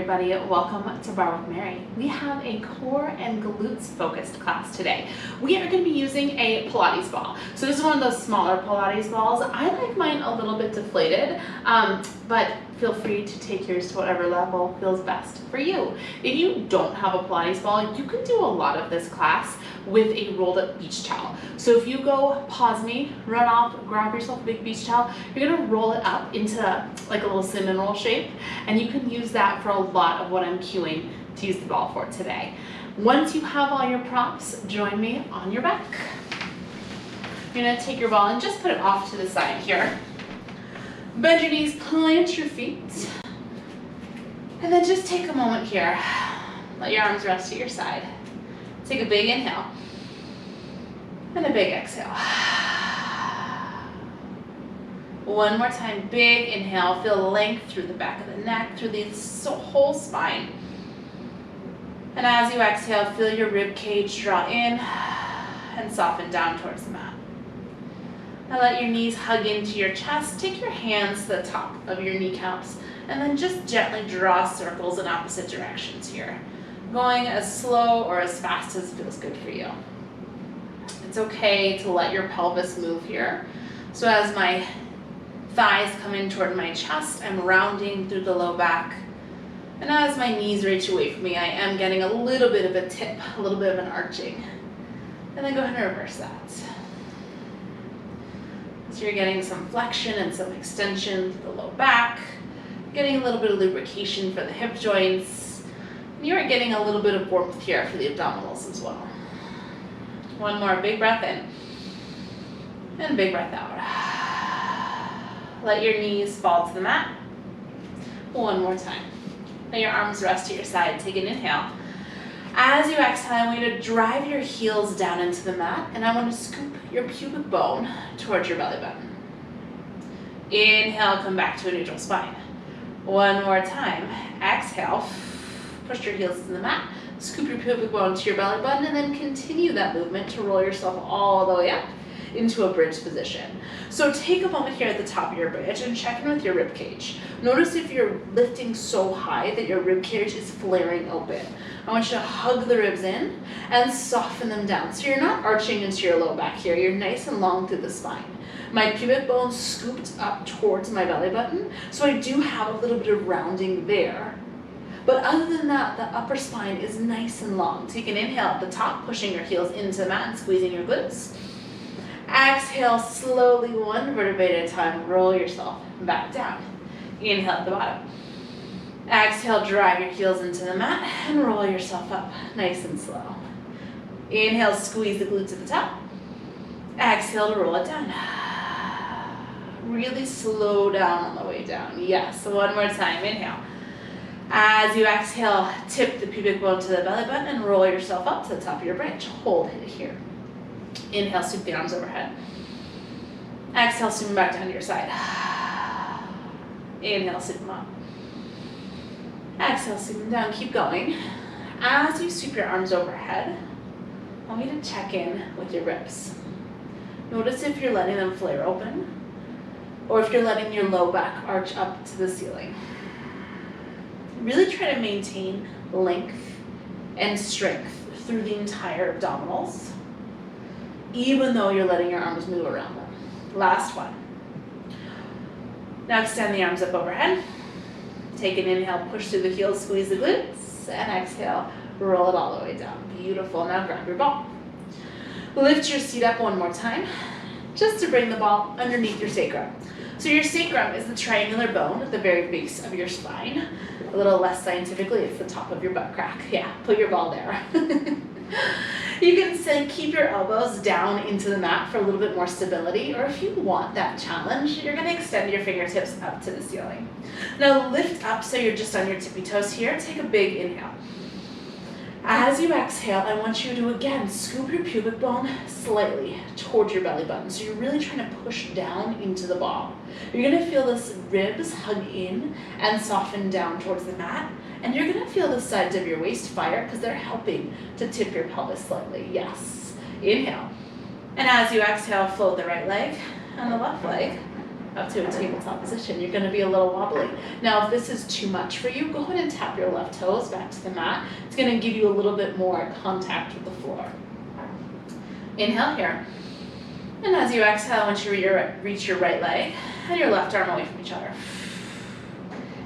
everybody, welcome to Barre with Mary. We have a core and glutes focused class today. We are going to be using a Pilates ball. So this is one of those smaller Pilates balls. I like mine a little bit deflated, but feel free to take yours to whatever level feels best for you. If you don't have a Pilates ball, you can do a lot of this class with a rolled up beach towel. So if you go pause me, run off, grab yourself a big beach towel, you're gonna roll it up into like a little cinnamon roll shape, and you can use that for a lot of what I'm cueing to use the ball for today. Once you have all your props, join me on your back. You're gonna take your ball and just put it off to the side here. Bend your knees, plant your feet, and then just take a moment here. Let your arms rest at your side. Take a big inhale and a big exhale. One more time, big inhale. Feel length through the back of the neck, through the whole spine. And as you exhale, feel your rib cage draw in and soften down towards the mat. Now let your knees hug into your chest. Take your hands to the top of your kneecaps and then just gently draw circles in opposite directions here, going as slow or as fast as feels good for you. It's okay to let your pelvis move here. So as my thighs come in toward my chest, I'm rounding through the low back. And as my knees reach away from me, I am getting a little bit of a tip, a little bit of an arching. And then go ahead and reverse that. So you're getting some flexion and some extension to the low back, getting a little bit of lubrication for the hip joints. You're getting a little bit of warmth here for the abdominals as well. One more big breath in and big breath out. Let your knees fall to the mat. One more time. Let your arms rest at your side. Take an inhale. As you exhale, I want you to drive your heels down into the mat, and I want to scoop your pubic bone towards your belly button. Inhale, come back to a neutral spine. One more time. Exhale. Push your heels to the mat, scoop your pubic bone to your belly button, and then continue that movement to roll yourself all the way up into a bridge position. So take a moment here at the top of your bridge and check in with your rib cage. Notice if you're lifting so high that your rib cage is flaring open. I want you to hug the ribs in and soften them down. So you're not arching into your low back here. You're nice and long through the spine. My pubic bone scooped up towards my belly button, so I do have a little bit of rounding there. But other than that, the upper spine is nice and long. Take an inhale at the top, pushing your heels into the mat and squeezing your glutes. Exhale slowly, one vertebrae at a time, roll yourself back down. Inhale at the bottom. Exhale, drive your heels into the mat and roll yourself up nice and slow. Inhale, squeeze the glutes at the top. Exhale to roll it down. Really slow down on the way down. Yes, one more time, inhale. As you exhale, tip the pubic bone to the belly button and roll yourself up to the top of your bridge. Hold it here. Inhale, sweep the arms overhead. Exhale, sweep them back down to your side. Inhale, sweep them up. Exhale, sweep them down. Keep going. As you sweep your arms overhead, I want you to check in with your ribs. Notice if you're letting them flare open or if you're letting your low back arch up to the ceiling. Really try to maintain length and strength through the entire abdominals, even though you're letting your arms move around them. Last one. Now extend the arms up overhead. Take an inhale, push through the heels, squeeze the glutes, and exhale, roll it all the way down. Beautiful. Now grab your ball. Lift your seat up one more time, just to bring the ball underneath your sacrum. So your sacrum is the triangular bone at the very base of your spine. A little less scientifically, it's the top of your butt crack. Yeah, put your ball there. You can keep your elbows down into the mat for a little bit more stability, or if you want that challenge, you're gonna extend your fingertips up to the ceiling. Now lift up so you're just on your tippy toes here. Take a big inhale. As you exhale, I want you to again scoop your pubic bone slightly towards your belly button. So you're really trying to push down into the ball. You're gonna feel this ribs hug in and soften down towards the mat. And you're gonna feel the sides of your waist fire because they're helping to tip your pelvis slightly. Yes. Inhale. And as you exhale, float the right leg and the left leg up to a tabletop position. You're gonna be a little wobbly. Now, if this is too much for you, go ahead and tap your left toes back to the mat. It's gonna give you a little bit more contact with the floor. Inhale here. And as you exhale, once you reach your right leg and your left arm away from each other.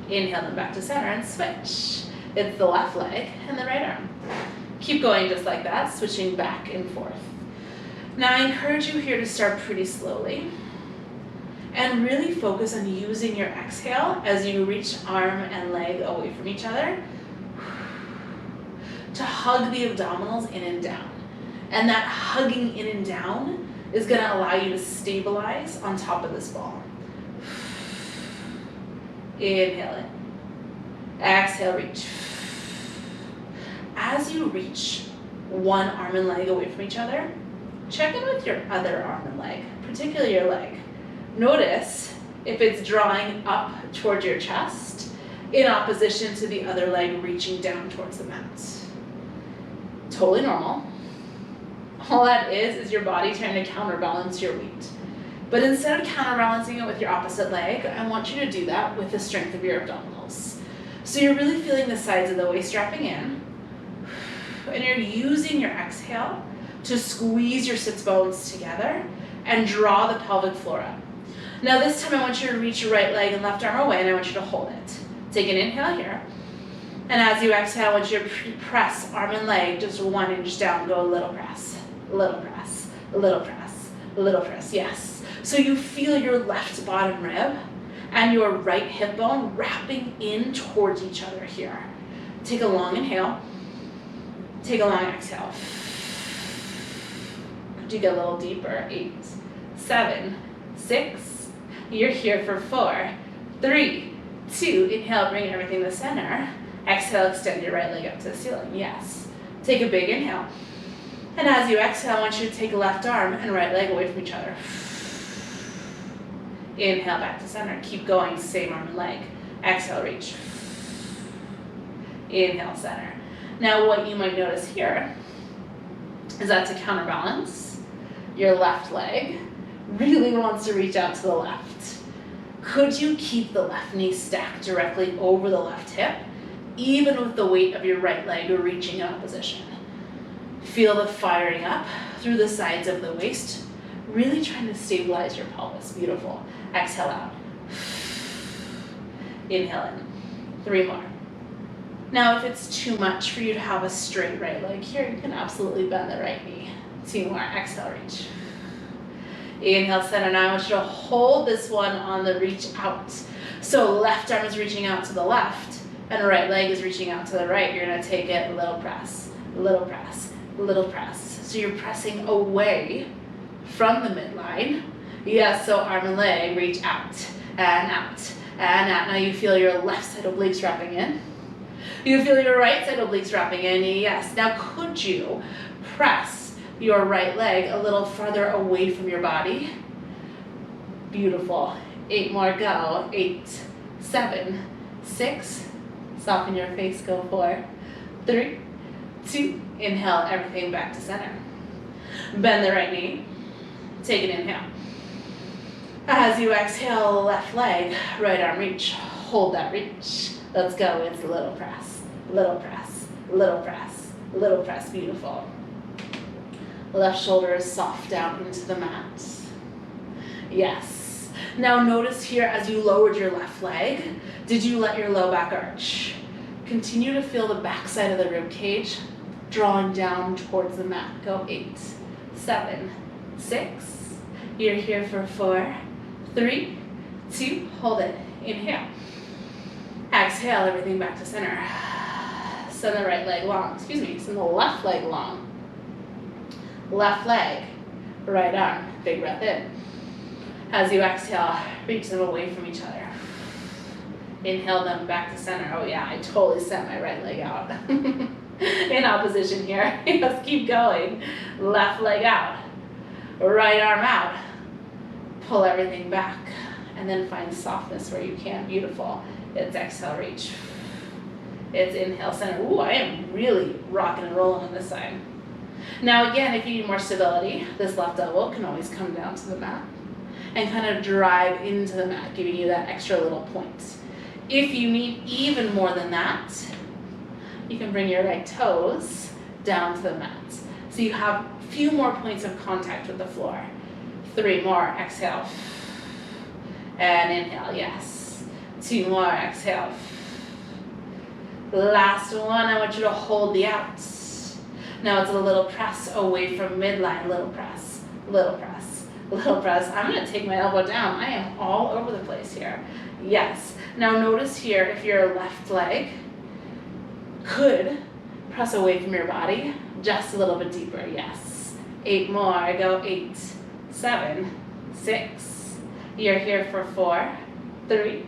Inhale them back to center and switch. It's the left leg and the right arm. Keep going just like that, switching back and forth. Now I encourage you here to start pretty slowly and really focus on using your exhale as you reach arm and leg away from each other to hug the abdominals in and down. And that hugging in and down is going to allow you to stabilize on top of this ball. Inhale in. Exhale, reach. As you reach one arm and leg away from each other, check in with your other arm and leg, particularly your leg. Notice if it's drawing up towards your chest in opposition to the other leg reaching down towards the mat. Totally normal. All that is your body trying to counterbalance your weight. But instead of counterbalancing it with your opposite leg, I want you to do that with the strength of your abdominals. So you're really feeling the sides of the waist wrapping in, and you're using your exhale to squeeze your sits bones together and draw the pelvic floor up. Now this time I want you to reach your right leg and left arm away, and I want you to hold it. Take an inhale here. And as you exhale, I want you to press arm and leg just 1 inch down. Go a little press, a little press, a little press, a little press. Yes. So you feel your left bottom rib and your right hip bone wrapping in towards each other here. Take a long inhale. Take a long exhale. Could you get a little deeper? 8, 7, 6. You're here for 4, 3, 2. Inhale, bring everything to center. Exhale, extend your right leg up to the ceiling. Yes. Take a big inhale. And as you exhale, I want you to take left arm and right leg away from each other. Inhale, back to center. Keep going, same arm and leg. Exhale, reach. Inhale, center. Now what you might notice here is that to counterbalance, your left leg really wants to reach out to the left. Could you keep the left knee stacked directly over the left hip, even with the weight of your right leg reaching in opposition? Feel the firing up through the sides of the waist, really trying to stabilize your pelvis. Beautiful. Exhale out. Inhale in. 3 more. Now, if it's too much for you to have a straight right leg here, you can absolutely bend the right knee. 2 more. Exhale, reach. Inhale, center. Now I want you to hold this one on the reach out. So left arm is reaching out to the left, and right leg is reaching out to the right. You're going to take it, little press, little press, little press. So you're pressing away from the midline. Yes, so arm and leg reach out and out and out. Now you feel your left side obliques wrapping in. You feel your right side obliques wrapping in. Yes. Now could you press your right leg a little farther away from your body? Beautiful. 8 more, go. 8, 7, 6. Soften your face, go 4, 3, 2. Inhale, everything back to center. Bend the right knee. Take an inhale. As you exhale, left leg, right arm reach. Hold that reach. Let's go. It's a little press, little press, little press, little press. Beautiful. Left shoulder is soft down into the mat. Yes. Now notice here as you lowered your left leg, did you let your low back arch? Continue to feel the back side of the rib cage drawing down towards the mat. Go 8, 7, 6. You're here for 4, 3, 2. Hold it. Inhale. Exhale, everything back to center. Send the right leg long. Send the left leg long. Left leg, right arm. Big breath in. As you exhale, reach them away from each other. Inhale them back to center. Oh yeah, I totally sent my right leg out. In opposition here. Let's keep going. Left leg out. Right arm out. Pull everything back. And then find softness where you can. Beautiful. It's exhale, reach. It's inhale, center. Ooh, I am really rocking and rolling on this side. Now again, if you need more stability, this left elbow can always come down to the mat. and kind of drive into the mat, giving you that extra little point. If you need even more than that, you can bring your right toes down to the mat. So you have a few more points of contact with the floor. 3 more, exhale. And inhale, yes. 2 more, exhale. Last one, I want you to hold the outs. Now it's a little press away from midline, little press, little press, little press. I'm gonna take my elbow down. I am all over the place here. Yes. Now notice here, if your left leg could press away from your body just a little bit deeper, yes. 8 more, go 8, 7, 6. You're here for 4, 3,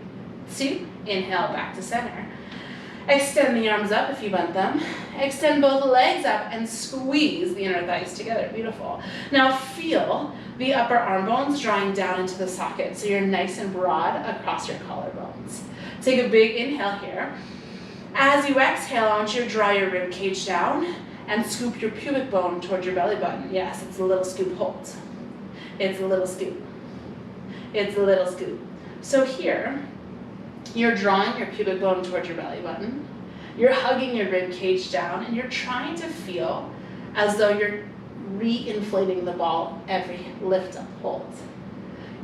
2. Inhale, back to center. Extend the arms up if you bent them. Extend both legs up and squeeze the inner thighs together. Beautiful. Now feel the upper arm bones drawing down into the socket so you're nice and broad across your collarbones. Take a big inhale here. As you exhale, I want you to draw your rib cage down and scoop your pubic bone towards your belly button. Yes, it's a little scoop, hold. It's a little scoop. It's a little scoop. So here, you're drawing your pubic bone towards your belly button. You're hugging your rib cage down, and you're trying to feel as though you're re-inflating the ball every lift up, hold.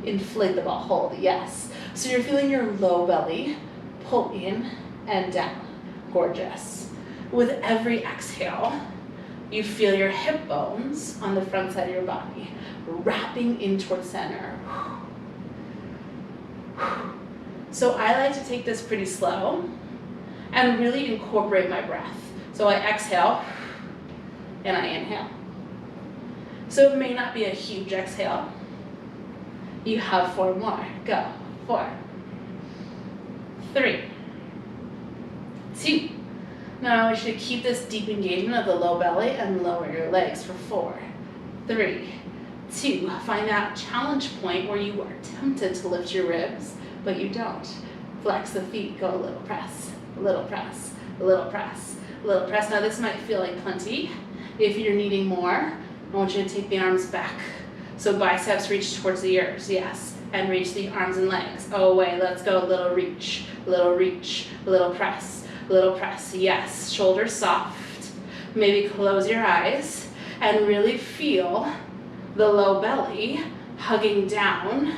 Inflate the ball, hold, yes. So you're feeling your low belly pull in and down. Gorgeous. With every exhale, you feel your hip bones on the front side of your body wrapping in towards center. So I like to take this pretty slow and really incorporate my breath. So I exhale and I inhale. So it may not be a huge exhale. You have 4 more. Go. 4, 3, 2. Now I want you to keep this deep engagement of the low belly and lower your legs for 4, 3, 2. Find that challenge point where you are tempted to lift your ribs, but you don't. Flex the feet, go a little press, a little press, a little press, a little press. Now this might feel like plenty. If you're needing more, I want you to take the arms back. So biceps reach towards the ears, yes. And reach the arms and legs. Away, let's go, a little reach, a little reach, a little press, yes. Shoulders soft. Maybe close your eyes and really feel the low belly hugging down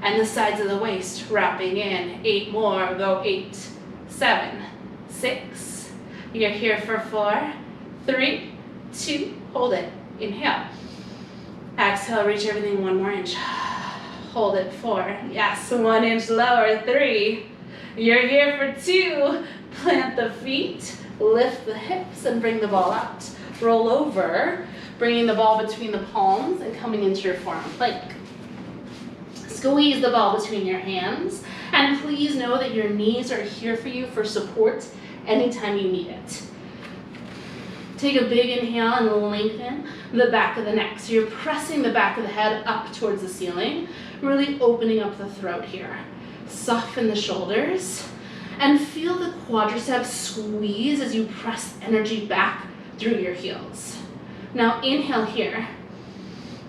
and the sides of the waist wrapping in. 8 more, go 8, 7, 6. You're here for 4, 3, 2, hold it. Inhale. Exhale, reach everything 1 more inch. Hold it, 4, yes, 1 inch lower, 3. You're here for 2. Plant the feet, lift the hips, and bring the ball out. Roll over, bringing the ball between the palms and coming into your forearm plank. Squeeze the ball between your hands, and please know that your knees are here for you for support anytime you need it. Take a big inhale and lengthen the back of the neck. So you're pressing the back of the head up towards the ceiling, really opening up the throat here. Soften the shoulders and feel the quadriceps squeeze as you press energy back through your heels. Now inhale here.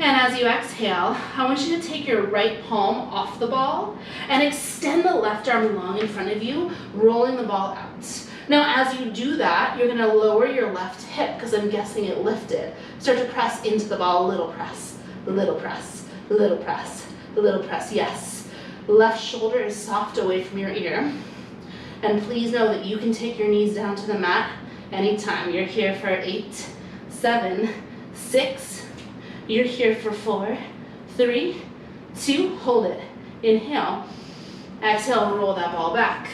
And as you exhale, I want you to take your right palm off the ball and extend the left arm long in front of you, rolling the ball out. Now as you do that, you're gonna lower your left hip because I'm guessing it lifted. Start to press into the ball, little press, little press, little press, little press, yes. Left shoulder is soft away from your ear. And please know that you can take your knees down to the mat anytime. You're here for 8, 7, 6. You're here for 4, 3, 2, hold it. Inhale. Exhale, roll that ball back.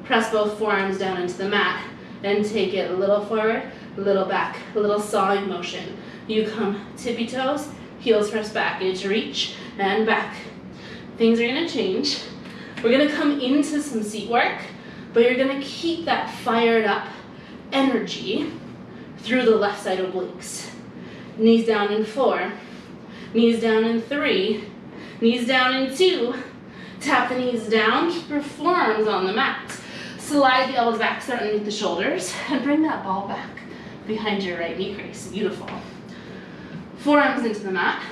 Press both forearms down into the mat and take it a little forward, a little back, a little sawing motion. You come tippy toes, heels press back, into reach and back. Things are gonna change. We're gonna come into some seat work, but you're gonna keep that fired up energy through the left side obliques. Knees down in 4, knees down in 3, knees down in 2. Tap the knees down, keep your forearms on the mat. Slide the elbows back, start underneath the shoulders, and bring that ball back behind your right knee crease. Beautiful. Forearms into the mat.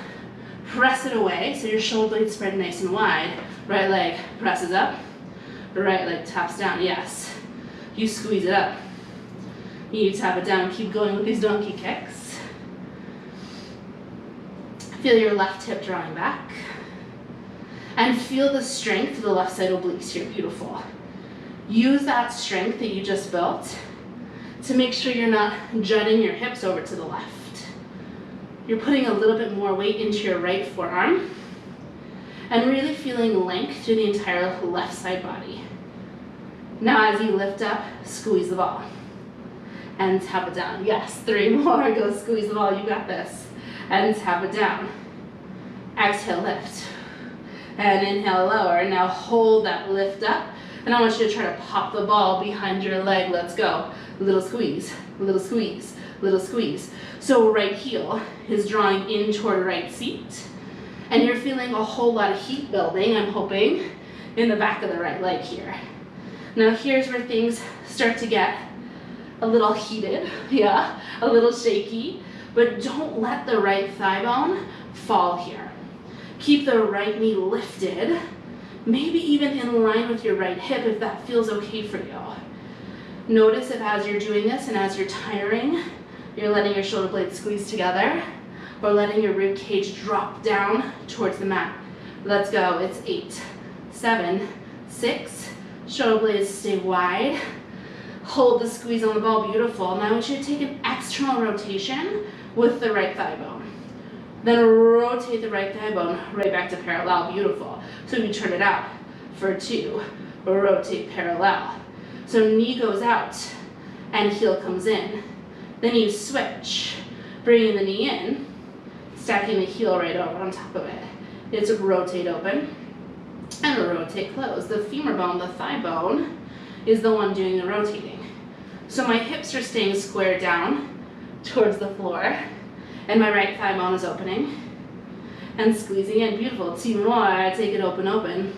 Press it away so your shoulder blades spread nice and wide. Right leg presses up, right leg taps down, yes. You squeeze it up. You tap it down, keep going with these donkey kicks. Feel your left hip drawing back. And feel the strength of the left side obliques here, beautiful. Use that strength that you just built to make sure you're not jutting your hips over to the left. You're putting a little bit more weight into your right forearm and really feeling length through the entire left side body. Now as you lift up, squeeze the ball and tap it down. Yes, 3 more, go squeeze the ball, you got this. And tap it down. Exhale, lift. And inhale, lower. Now hold that lift up. And I want you to try to pop the ball behind your leg. Let's go. Little squeeze, little squeeze, little squeeze. So right heel is drawing in toward right seat. And you're feeling a whole lot of heat building, I'm hoping, in the back of the right leg here. Now here's where things start to get a little heated, yeah, a little shaky, but don't let the right thigh bone fall here. Keep the right knee lifted, maybe even in line with your right hip if that feels okay for you. Notice if as you're doing this and as you're tiring, you're letting your shoulder blades squeeze together or letting your rib cage drop down towards the mat. Let's go, it's 8, 7, 6, shoulder blades stay wide. Hold the squeeze on the ball, beautiful. Now I want you to take an external rotation with the right thigh bone. Then rotate the right thigh bone right back to parallel, beautiful. So we turn it out for 2, rotate parallel. So knee goes out and heel comes in. Then you switch, bringing the knee in, stacking the heel right over on top of it. It's a rotate open and a rotate close. The femur bone, the thigh bone, is the one doing the rotating. So my hips are staying square down towards the floor and my right thigh bone is opening and squeezing in. Beautiful. 2 more. Take it open, open.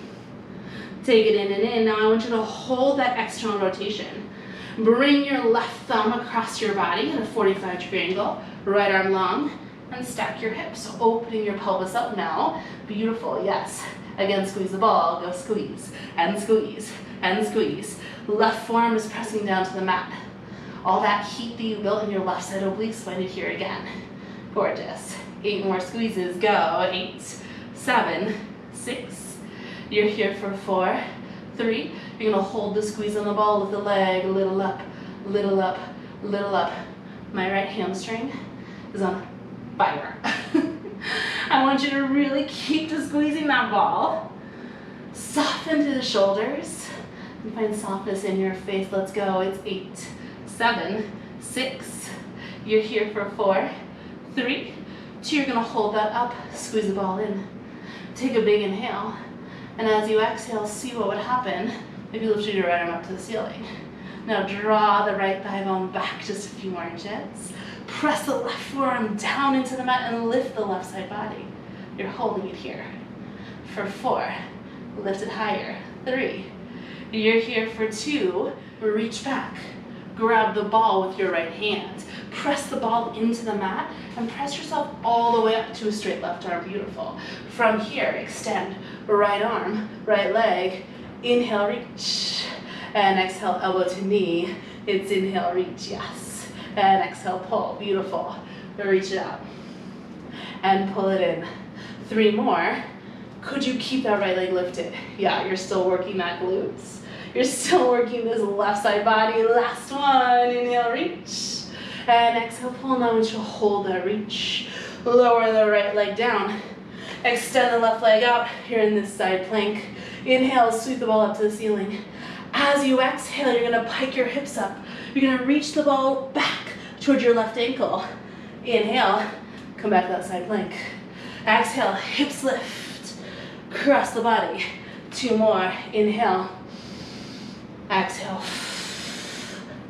Take it in and in. Now I want you to hold that external rotation. Bring your left thumb across your body at a 45-degree angle, right arm long, and stack your hips. So opening your pelvis up now. Beautiful, yes. Again, squeeze the ball, go squeeze, and squeeze, and squeeze. Left forearm is pressing down to the mat. All that heat that you built in your left side obliques, find it here again. Gorgeous. 8 more squeezes, go. 8, 7, 6. You're here for 4, 3. You're gonna hold the squeeze on the ball with the leg, a little up, little up, little up. My right hamstring is on fire. I want you to really keep squeezing that ball. Soften through the shoulders and find softness in your face. Let's go. It's 8, 7, 6. You're here for 4, 3, 2. You're gonna hold that up, squeeze the ball in. Take a big inhale. And as you exhale, see what would happen if you lifted your right arm up to the ceiling. Now draw the right thigh bone back just a few more inches. Press the left forearm down into the mat and lift the left side body. You're holding it here. For 4, lift it higher. 3, you're here for 2, reach back. Grab the ball with your right hand. Press the ball into the mat and press yourself all the way up to a straight left arm, beautiful. From here, extend right arm, right leg, inhale, reach, and exhale, elbow to knee. It's inhale, reach, yes. And exhale, pull, beautiful. Reach it out and pull it in. 3 more. Could you keep that right leg lifted? Yeah, you're still working that glutes. You're still working this left side body. Last one, inhale, reach. And exhale, pull. Now I want you to hold that reach. Lower the right leg down. Extend the left leg out here in this side plank. Inhale, sweep the ball up to the ceiling. As you exhale, you're gonna pike your hips up. You're gonna reach the ball back towards your left ankle. Inhale, come back to that side plank. Exhale, hips lift, cross the body. 2 more, inhale. Exhale.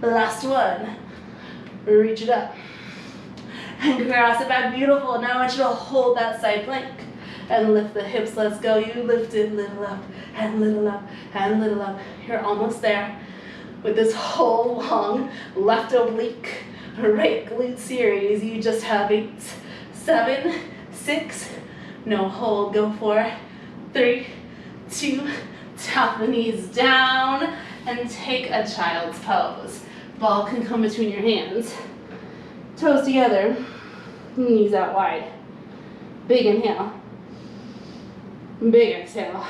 Last one. Reach it up. And cross it back, beautiful. Now I want you to hold that side plank and lift the hips. Let's go. You lift it, little up, and little up, and little up. You're almost there with this whole long left oblique, right glute series. You just have 8, 7, 6. No hold, go for 3, 2, tap the knees down, and take a child's pose. Ball can come between your hands. Toes together, knees out wide. Big inhale. Big exhale.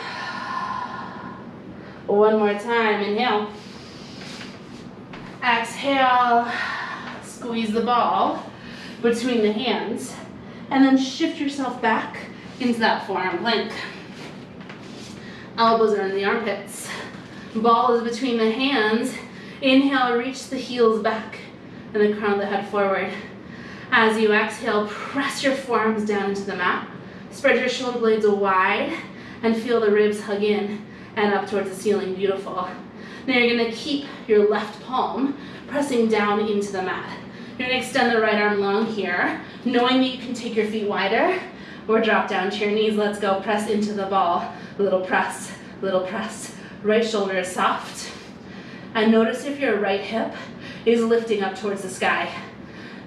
One more time, inhale. Exhale, squeeze the ball between the hands, and then shift yourself back into that forearm plank. Elbows are in the armpits. Ball is between the hands. Inhale, reach the heels back and the crown of the head forward. As you exhale, press your forearms down into the mat. Spread your shoulder blades wide and feel the ribs hug in and up towards the ceiling. Beautiful. Now you're going to keep your left palm pressing down into the mat. You're going to extend the right arm long here, knowing that you can take your feet wider or drop down to your knees. Let's go. Press into the ball. Little press, little press. Right shoulder is soft. And notice if your right hip is lifting up towards the sky.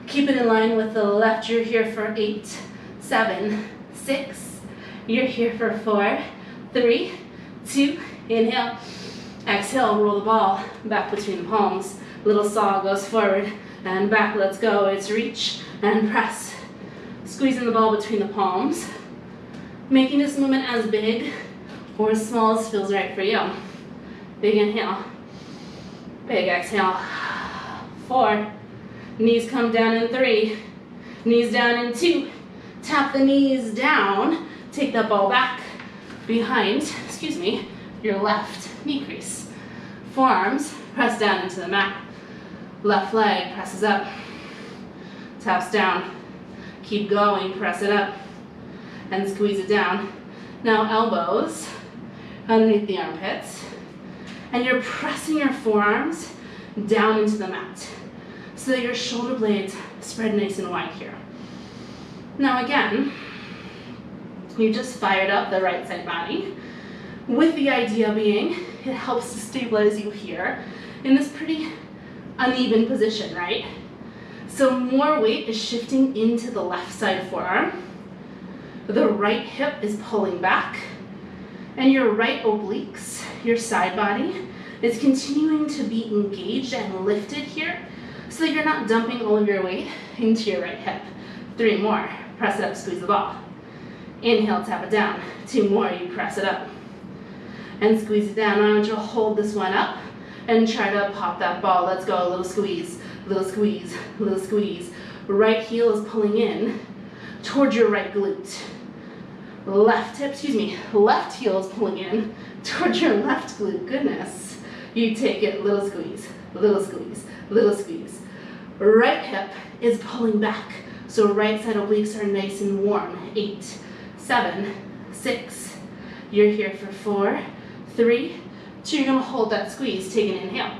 Keep it in line with the left. You're here for 8, 7, 6. You're here for 4, 3, 2. Inhale. Exhale, roll the ball back between the palms. Little saw goes forward and back. Let's go. It's reach and press. Squeezing the ball between the palms. Making this movement as big or as small as feels right for you. Big inhale. Big exhale. 4. Knees come down in 3. Knees down in 2. Tap the knees down. Take that ball back behind, your left knee crease. Forearms press down into the mat. Left leg presses up. Taps down. Keep going, press it up. And squeeze it down. Now elbows underneath the armpits. And you're pressing your forearms down into the mat so that your shoulder blades spread nice and wide here. Now again, you just fired up the right side body with the idea being it helps to stabilize you here in this pretty uneven position, right? So more weight is shifting into the left side forearm. The right hip is pulling back, and your right obliques, your side body, is continuing to be engaged and lifted here so that you're not dumping all of your weight into your right hip. 3 more. Press it up, squeeze the ball. Inhale, tap it down. 2 more, you press it up. And squeeze it down. I want you to hold this one up and try to pop that ball. Let's go. A little squeeze, little squeeze, little squeeze. Right heel is pulling in towards your right glute. Left heel is pulling in towards your left glute. Goodness. You take it, little squeeze, little squeeze, little squeeze. Right hip is pulling back, so right side obliques are nice and warm. 8, 7, 6. You're here for 4, 3, 2. You're gonna hold that squeeze, take an inhale.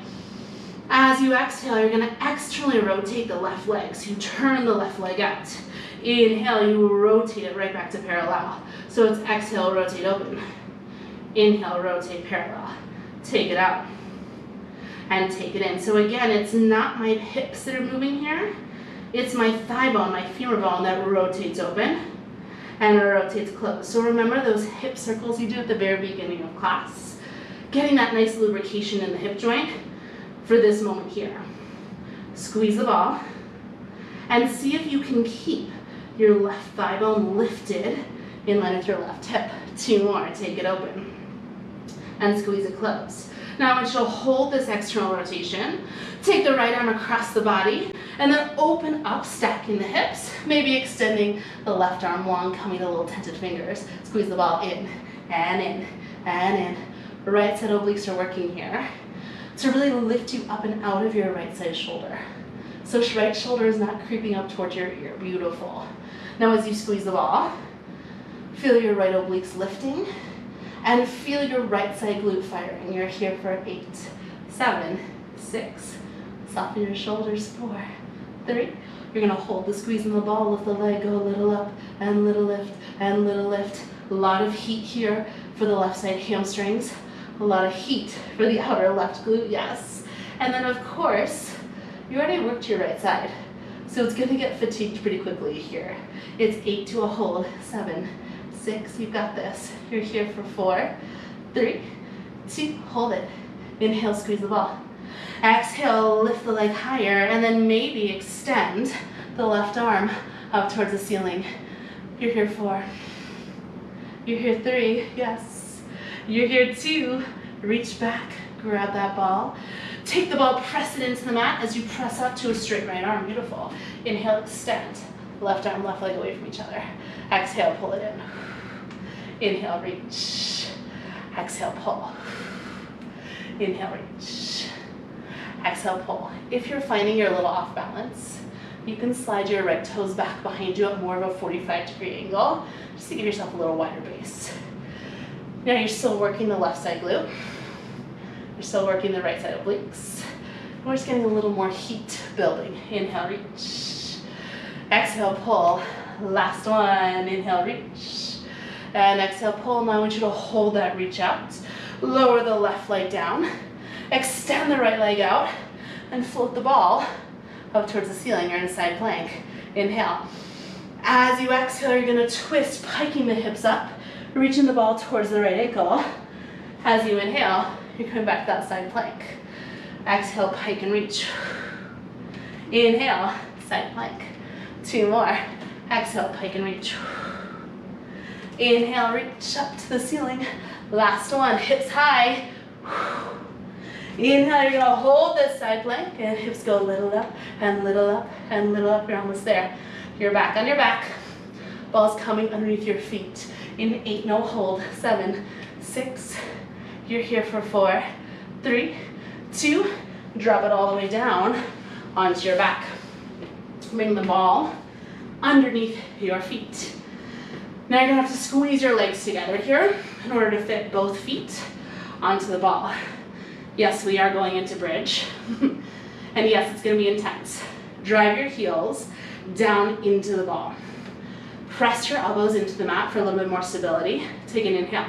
As you exhale, you're gonna externally rotate the left leg, so you turn the left leg out. Inhale, you rotate it right back to parallel. So it's exhale, rotate open. Inhale, rotate parallel. Take it out. And take it in. So again, it's not my hips that are moving here. It's my thigh bone, my femur bone that rotates open and rotates closed. So remember those hip circles you do at the very beginning of class? Getting that nice lubrication in the hip joint for this moment here. Squeeze the ball and see if you can keep your left thigh bone lifted in line with your left hip. 2 more, take it open and squeeze it closed. Now I want you to hold this external rotation, take the right arm across the body, and then open up, stacking the hips, maybe extending the left arm long, coming to little tented fingers. Squeeze the ball in, and in, and in. Right side obliques are working here to really lift you up and out of your right side shoulder. So right shoulder is not creeping up towards your ear. Beautiful. Now as you squeeze the ball, feel your right obliques lifting, and feel your right side glute firing. You're here for 8, 7, 6. Soften your shoulders. 4, 3. You're gonna hold the squeeze in the ball, lift the leg, go a little up, and little lift, and little lift. A lot of heat here for the left side hamstrings. A lot of heat for the outer left glute, yes. And then of course, you already worked your right side. So it's gonna get fatigued pretty quickly here. It's 8 to a hold, 7, 6, you've got this. You're here for 4, 3, 2, hold it. Inhale, squeeze the ball. Exhale, lift the leg higher, and then maybe extend the left arm up towards the ceiling. You're here 4. You're here 3, yes. You're here 2, reach back, grab that ball. Take the ball, press it into the mat as you press up to a straight right arm, beautiful. Inhale, extend, left arm, left leg away from each other. Exhale, pull it in. Inhale, reach. Exhale, pull. Inhale, reach. Exhale, pull. If you're finding you're a little off balance, you can slide your right toes back behind you at more of a 45-degree angle, just to give yourself a little wider base. Now you're still working the left side glute. You're still working the right side obliques. We're just getting a little more heat building. Inhale, reach. Exhale, pull. Last one. Inhale, reach. And exhale, pull. Now I want you to hold that reach out. Lower the left leg down. Extend the right leg out. And float the ball up towards the ceiling. You're in a side plank. Inhale. As you exhale, you're going to twist, piking the hips up, reaching the ball towards the right ankle. As you inhale, you're coming back to that side plank. Exhale, pike and reach. Inhale, side plank. 2 more. Exhale, pike and reach. Inhale, reach up to the ceiling. Last one, hips high. Inhale, you're gonna hold this side plank and hips go little up and little up and little up. You're almost there. You're back on your back. Ball's coming underneath your feet. In 8, no hold. 7, 6. You're here for 4, 3, 2. Drop it all the way down onto your back. Bring the ball underneath your feet. Now you're gonna have to squeeze your legs together here in order to fit both feet onto the ball. Yes, we are going into bridge. And yes, it's gonna be intense. Drive your heels down into the ball. Press your elbows into the mat for a little bit more stability. Take an inhale.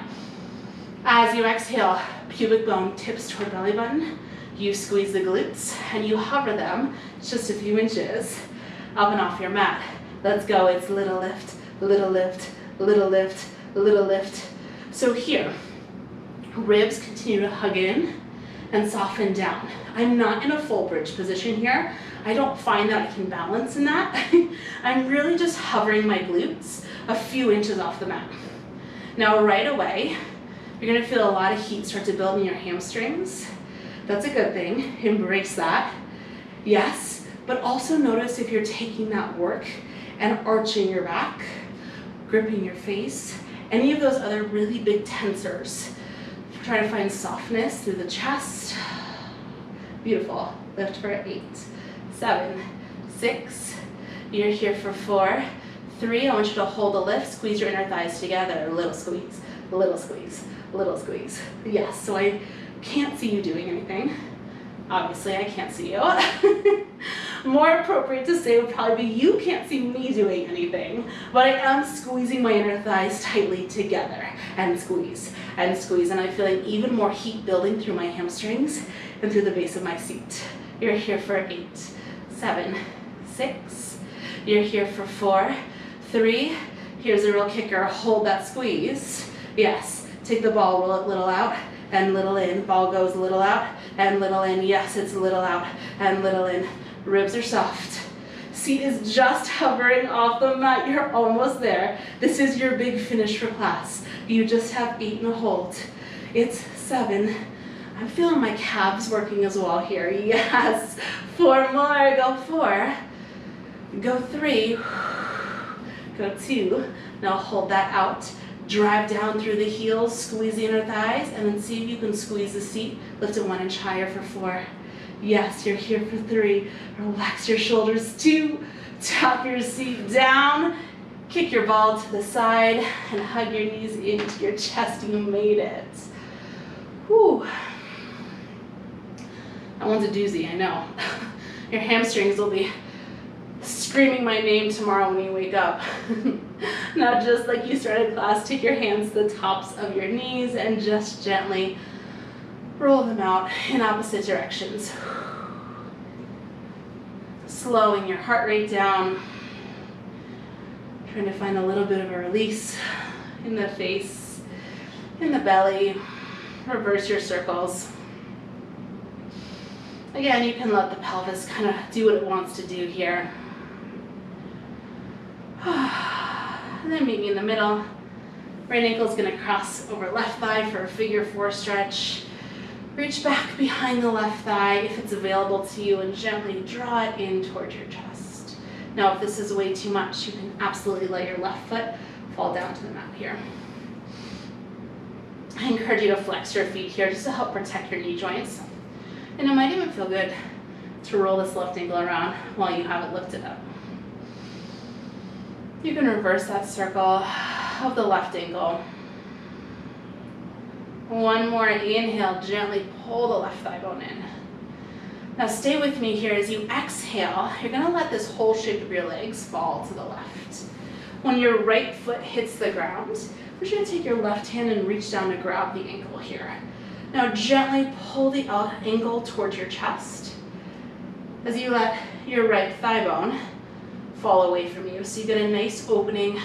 As you exhale, pubic bone tips toward belly button. You squeeze the glutes and you hover them just a few inches up and off your mat. Let's go. It's little lift, little lift, little lift, little lift. So here, ribs continue to hug in and soften down. I'm not in a full bridge position here. I don't find that I can balance in that. I'm really just hovering my glutes a few inches off the mat. Now right away, you're gonna feel a lot of heat start to build in your hamstrings. That's a good thing, embrace that. Yes, but also notice if you're taking that work and arching your back, gripping your face, any of those other really big tensors. Try to find softness through the chest. Beautiful, lift for 8, 7, 6, you're here for 4, 3, I want you to hold the lift, squeeze your inner thighs together, little squeeze, little squeeze, little squeeze. Yes, so I can't see you doing anything. Obviously, I can't see you. More appropriate to say would probably be you can't see me doing anything, but I am squeezing my inner thighs tightly together and squeeze, and I'm feeling even more heat building through my hamstrings and through the base of my seat. You're here for 8, 7, 6, you're here for 4, 3, here's a real kicker, hold that squeeze. Yes, take the ball, roll it little out and little in, ball goes little out and little in, yes, it's little out and little in. Ribs are soft. Seat is just hovering off the mat. You're almost there. This is your big finish for class. You just have 8 and a hold. It's 7. I'm feeling my calves working as well here. Yes. 4 more. Go 4. Go 3. Go 2. Now hold that out. Drive down through the heels, squeeze the inner thighs, and then see if you can squeeze the seat. Lift it 1 inch higher for 4. Yes, you're here for 3. Relax your shoulders. 2. Tap your seat down. Kick your ball to the side and hug your knees into your chest. You made it. Whew. That one's a doozy, I know. Your hamstrings will be screaming my name tomorrow when you wake up. Now, just like you started class, take your hands to the tops of your knees and just gently roll them out in opposite directions. Slowing your heart rate down. Trying to find a little bit of a release in the face, in the belly. Reverse your circles. Again, you can let the pelvis kind of do what it wants to do here. And then meet me in the middle. Right ankle is going to cross over left thigh for a figure 4 stretch. Reach back behind the left thigh if it's available to you and gently draw it in towards your chest. Now, if this is way too much, you can absolutely let your left foot fall down to the mat here. I encourage you to flex your feet here just to help protect your knee joints. And it might even feel good to roll this left ankle around while you have it lifted up. You can reverse that circle of the left ankle. One more, inhale, gently pull the left thigh bone in. Now stay with me here. As you exhale, you're gonna let this whole shape of your legs fall to the left. When your right foot hits the ground, we're just gonna take your left hand and reach down to grab the ankle here. Now gently pull the ankle towards your chest as you let your right thigh bone fall away from you. So you get a nice opening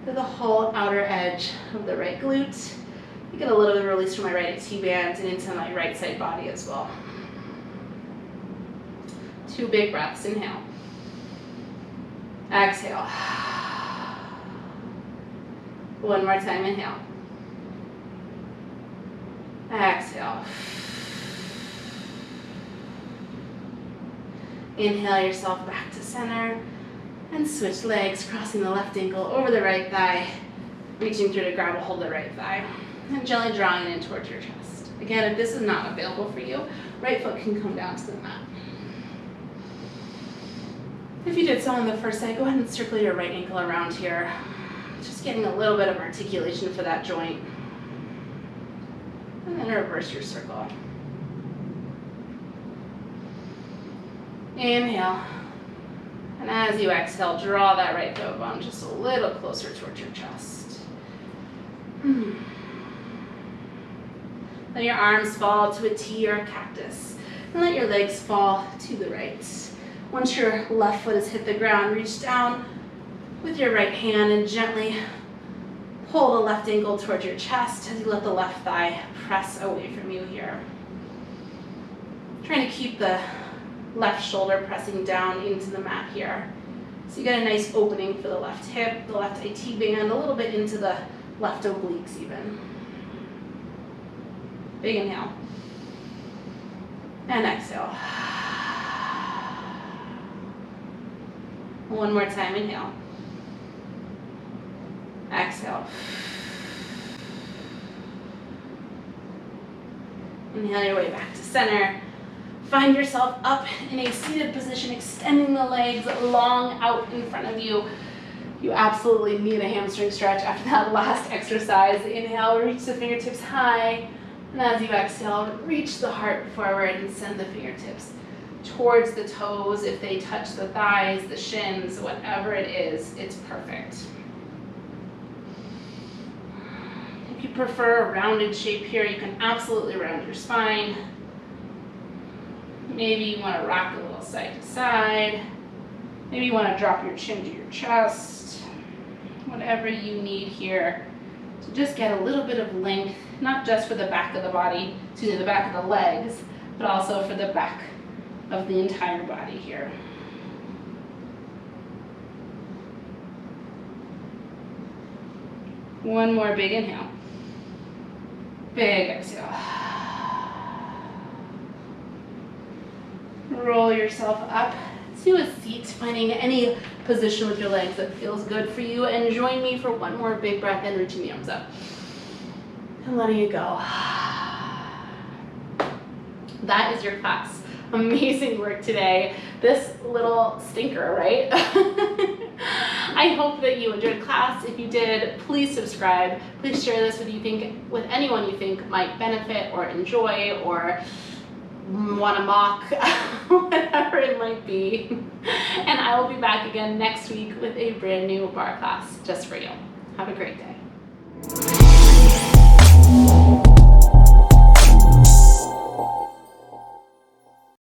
to the whole outer edge of the right glute. You get a little bit of release from my right AT band and into my right side body as well. 2 big breaths. Inhale. Exhale. One more time. Inhale. Exhale. Inhale yourself back to center and switch legs, crossing the left ankle over the right thigh, reaching through to grab a hold of the right thigh, and gently drawing it in towards your chest. Again, if this is not available for you, right foot can come down to the mat. If you did so on the first side, go ahead and circle your right ankle around here, just getting a little bit of articulation for that joint. And then reverse your circle. Inhale. And as you exhale, draw that right thigh bone just a little closer towards your chest. Let your arms fall to a T or a cactus. And let your legs fall to the right. Once your left foot has hit the ground, reach down with your right hand and gently pull the left ankle towards your chest as you let the left thigh press away from you here. Trying to keep the left shoulder pressing down into the mat here. So you get a nice opening for the left hip, the left AT band, a little bit into the left obliques even. Big inhale. And exhale. One more time, inhale. Exhale. Inhale your way back to center. Find yourself up in a seated position, extending the legs long out in front of you. You absolutely need a hamstring stretch after that last exercise. Inhale, reach the fingertips high. And as you exhale, reach the heart forward and send the fingertips towards the toes. If they touch the thighs, the shins, whatever it is, it's perfect. If you prefer a rounded shape here, you can absolutely round your spine. Maybe you want to rock a little side to side. Maybe you want to drop your chin to your chest. Whatever you need here to just get a little bit of length, not just for the back of the body, the back of the legs, but also for the back of the entire body here. One more big inhale. Big exhale. Roll yourself up to a seat, finding any position with your legs that feels good for you, and join me for one more big breath in, reaching the arms up and letting it go. That is your class. Amazing work today. This little stinker, right? I hope that you enjoyed class. If you did, please subscribe. Please share this with anyone you think might benefit or enjoy or want to mock, whatever it might be. And I will be back again next week with a brand new barre class just for you. Have a great day.